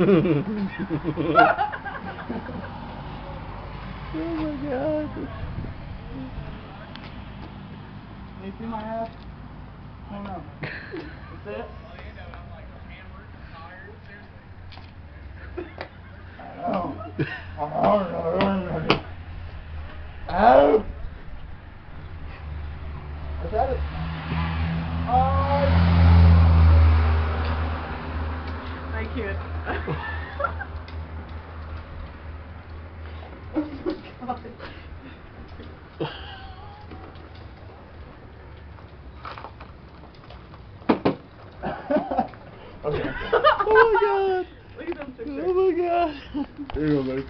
Oh my god. Can you see my ass? Oh no. That's it? Oh. Oh. Is that it? I can't. Okay. Oh my god. Look at those pictures. Oh my god. There you go, buddy.